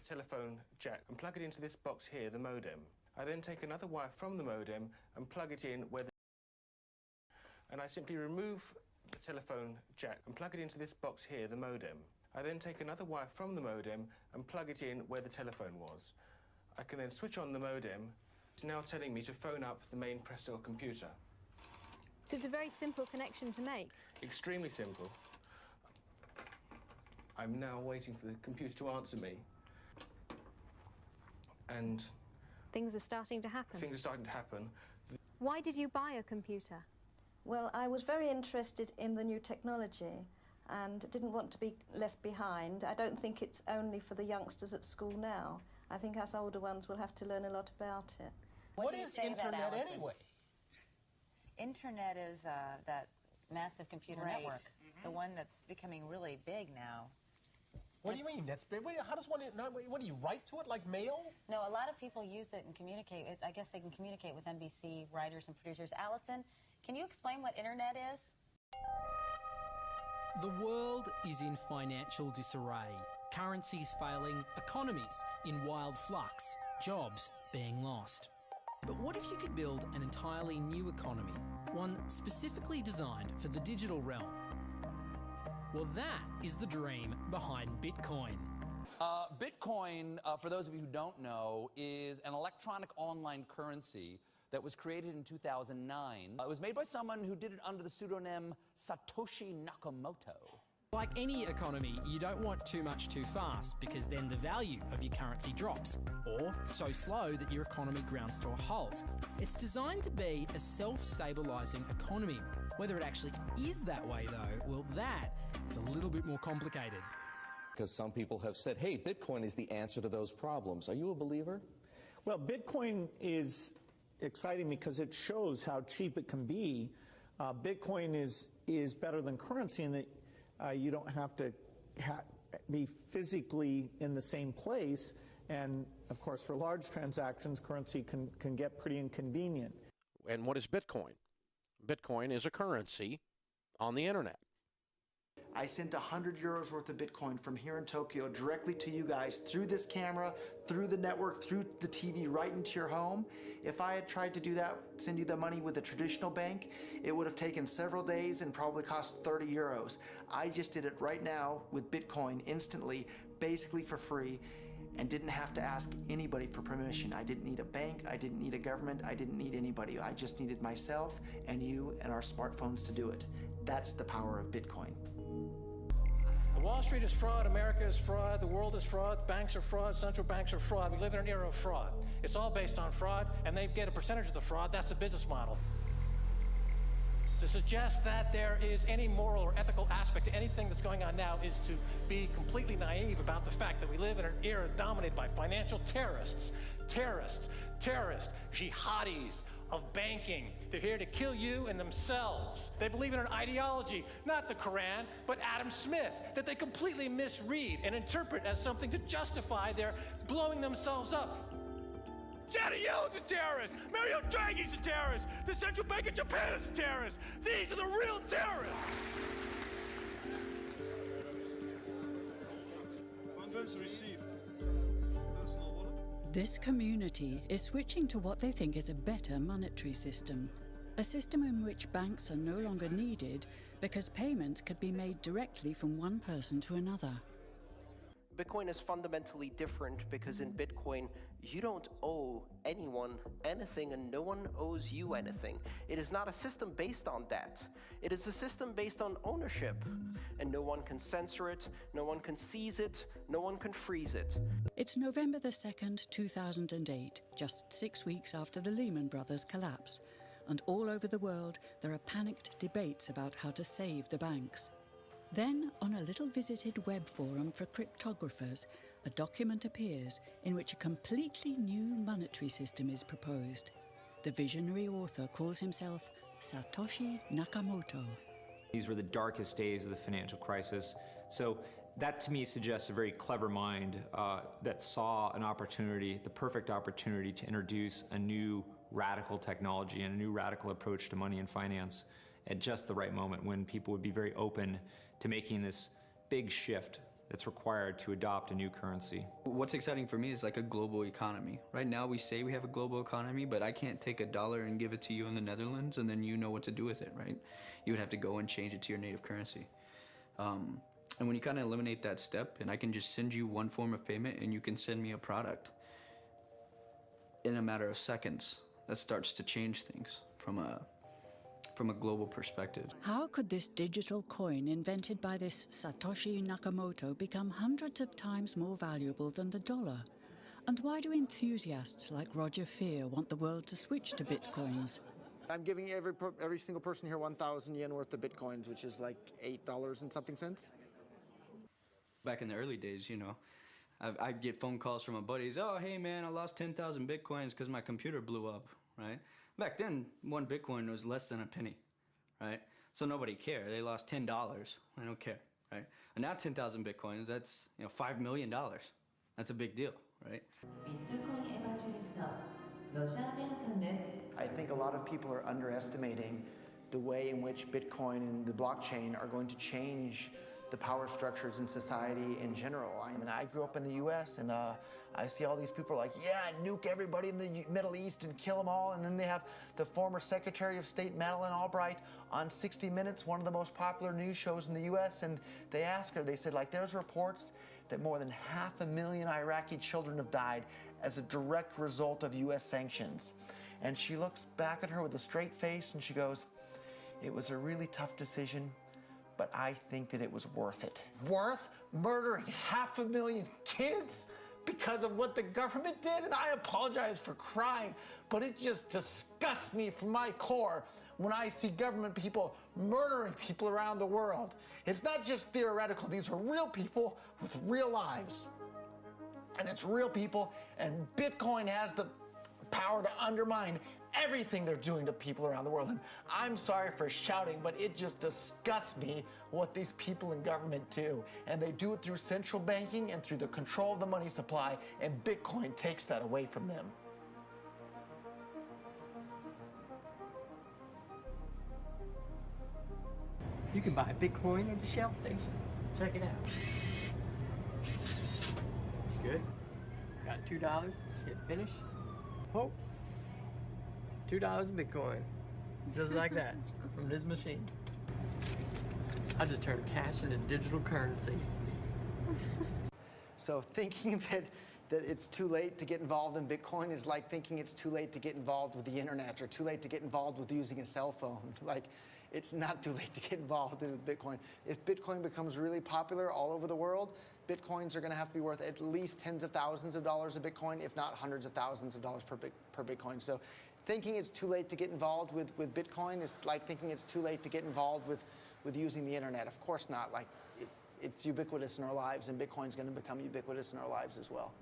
telephone jack and plug it into this box here, the modem. I then take another wire from the modem and plug it in where the... And I simply remove the telephone jack and plug it into this box here, the modem. I then take another wire from the modem and plug it in where the telephone was. I can then switch on the modem. It's now telling me to phone up the main press cell computer. So it's a very simple connection to make. Extremely simple. I'm now waiting for the computer to answer me. And... things are starting to happen. Things are starting to happen. Why did you buy a computer? Well, I was very interested in the new technology and didn't want to be left behind. I don't think it's only for the youngsters at school now. I think us older ones will have to learn a lot about it. What is Internet anyway? Internet is that massive computer network, the one that's becoming really big now. What do you mean? That's big. How does one? What do you write to it like mail? No, a lot of people use it and communicate. I guess they can communicate with NBC writers and producers. Allison, can you explain what Internet is? The world is in financial disarray. Currencies failing, economies in wild flux, jobs being lost. But what if you could build an entirely new economy, one specifically designed for the digital realm? Well, that is the dream behind Bitcoin. Bitcoin, for those of you who don't know, is an electronic online currency that was created in 2009. It was made by someone who did it under the pseudonym Satoshi Nakamoto. Like any economy, you don't want too much too fast because then the value of your currency drops, or so slow that your economy grounds to a halt. It's designed to be a self-stabilising economy. Whether it actually is that way, though, well, that is a little bit more complicated. Because some people have said, hey, Bitcoin is the answer to those problems. Are you a believer? Well, Bitcoin is exciting because it shows how cheap it can be. Bitcoin is better than currency in that you don't have to be physically in the same place. And, of course, for large transactions, currency can get pretty inconvenient. And what is Bitcoin? Bitcoin is a currency on the internet. I sent 100 euros worth of Bitcoin from here in Tokyo directly to you guys through this camera, through the network, through the TV, right into your home. If I had tried to do that, send you the money with a traditional bank, it would have taken several days and probably cost 30 euros. I just did it right now with Bitcoin instantly, basically for free, and didn't have to ask anybody for permission. I didn't need a bank, I didn't need a government, I didn't need anybody. I just needed myself and you and our smartphones to do it. That's the power of Bitcoin. Wall Street is fraud, America is fraud, the world is fraud, banks are fraud, central banks are fraud. We live in an era of fraud. It's all based on fraud, and they get a percentage of the fraud. That's the business model. To suggest that there is any moral or ethical aspect to anything that's going on now is to be completely naive about the fact that we live in an era dominated by financial terrorists, jihadis of banking. They're here to kill you and themselves. They believe in an ideology, not the Quran, but Adam Smith, that they completely misread and interpret as something to justify their blowing themselves up. Janet Yellen's a terrorist! Mario Draghi's a terrorist! The Central Bank of Japan is a terrorist! These are the real terrorists! Funds received. This community is switching to what they think is a better monetary system. A system in which banks are no longer needed because payments could be made directly from one person to another. Bitcoin is fundamentally different because in Bitcoin, you don't owe anyone anything and no one owes you anything. It is not a system based on debt. It is a system based on ownership. And no one can censor it, no one can seize it, no one can freeze it. It's November the 2nd, 2008, just 6 weeks after the Lehman Brothers collapse. And all over the world, there are panicked debates about how to save the banks. Then, on a little visited web forum for cryptographers, a document appears in which a completely new monetary system is proposed. The visionary author calls himself Satoshi Nakamoto. These were the darkest days of the financial crisis. So that to me suggests a very clever mind that saw an opportunity, the perfect opportunity to introduce a new radical technology and a new radical approach to money and finance at just the right moment when people would be very open to making this big shift that's required to adopt a new currency. What's exciting for me is like a global economy. Right now we say we have a global economy, but I can't take $1 and give it to you in the Netherlands and then you know what to do with it, right? You would have to go and change it to your native currency. And when you kind of eliminate that step, and I can just send you one form of payment and you can send me a product in a matter of seconds, that starts to change things from a global perspective. How could this digital coin invented by this Satoshi Nakamoto become hundreds of times more valuable than the dollar? And why do enthusiasts like Roger Fear want the world to switch to bitcoins? I'm giving every single person here 1,000 yen worth of bitcoins, which is like $8 and something cents. Back in the early days, you know, I'd get phone calls from my buddies. Oh, hey man, I lost 10,000 bitcoins because my computer blew up, right? Back then, one Bitcoin was less than a penny, right? So nobody cared. They lost $10. I don't care, right? And now 10,000 Bitcoins, that's, you know, $5 million. That's a big deal, right? I think a lot of people are underestimating the way in which Bitcoin and the blockchain are going to change the power structures in society in general. I mean, I grew up in the US and I see all these people like, yeah, nuke everybody in the Middle East and kill them all. And then they have the former Secretary of State Madeleine Albright on 60 Minutes, one of the most popular news shows in the US. And they asked her, they said, like, there's reports that more than 500,000 Iraqi children have died as a direct result of US sanctions. And she looks back at her with a straight face and she goes, it was a really tough decision, but I think that it was worth it. Worth murdering 500,000 kids because of what the government did? And I apologize for crying, but it just disgusts me from my core when I see government people murdering people around the world. It's not just theoretical. These are real people with real lives. And it's real people, and Bitcoin has the power to undermine everything they're doing to people around the world. And I'm sorry for shouting, but it just disgusts me what these people in government do. And they do it through central banking and through the control of the money supply, and Bitcoin takes that away from them. You can buy Bitcoin at the Shell station. Check it out. Good. Got $2. Hit finish. Oh. $2 Bitcoin. Just like that. From this machine. I just turned cash into digital currency. So thinking that it's too late to get involved in Bitcoin is like thinking it's too late to get involved with the internet or too late to get involved with using a cell phone. Like, it's not too late to get involved in Bitcoin. If Bitcoin becomes really popular all over the world, Bitcoins are going to have to be worth at least tens of thousands of dollars a Bitcoin, if not hundreds of thousands of dollars per Bitcoin. So thinking it's too late to get involved with Bitcoin is like thinking it's too late to get involved with using the internet. Of course not. Like, it's ubiquitous in our lives, and Bitcoin's going to become ubiquitous in our lives as well.